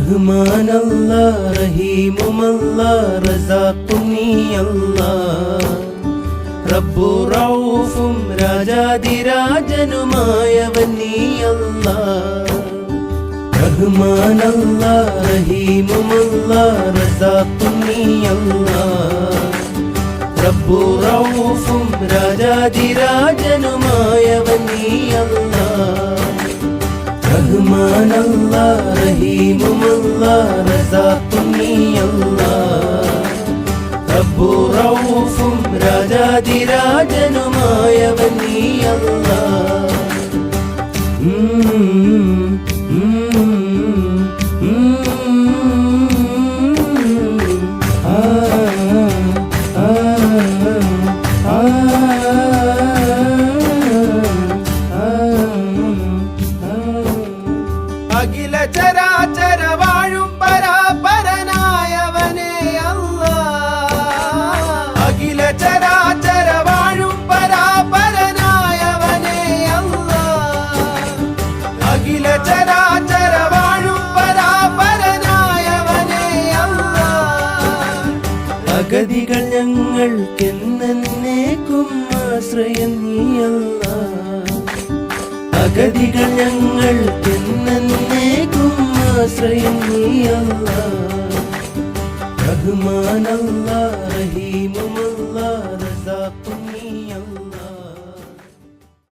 റഹ്മാൻ അല്ലാഹ് റഹീമും അല്ലാഹ് റസാഖും നീ അല്ലാഹ് റബ്ബു റഊഫും രാജാതിരാജനുമായവൻ നീ അല്ലാഹ് റഹ്മാൻ അല്ലാഹ് റഹീമും അല്ലാഹ് റസാഖും നീ അല്ലാഹ് റബ്ബു റഊഫും രാജാതിരാജനുമായവൻ നീ അല്ലാഹ് റഹ്മാൻ അല്ലാഹ് റഹീമും അല്ലാഹ് റസാഖും നീ അല്ലാഹ് റബ്ബു റഊഫും രാജാതിരാജനുമായവൻ നീ അല്ലാഹ് അഖില ചരാചര വാഴും പരാപരനായവനേ അല്ലാഹ് അഖില ചരാചര വാഴും പരാപരനായവനേ അല്ലാഹ് അഖില ചരാചര വാഴും പരാപരനായവനേ അല്ലാഹ് അഗതികൾ ഞങ്ങൾക്കെന്നേക്കും ആശ്രയം നീ അല്ലാഹ് അഗതികൾ ഞങ്ങൾക്കെന്നേക്കും ആശ്രയം നീ അല്ലാഹ് റഹ്മാൻ അല്ലാഹ് റഹീമും അല്ലാഹ്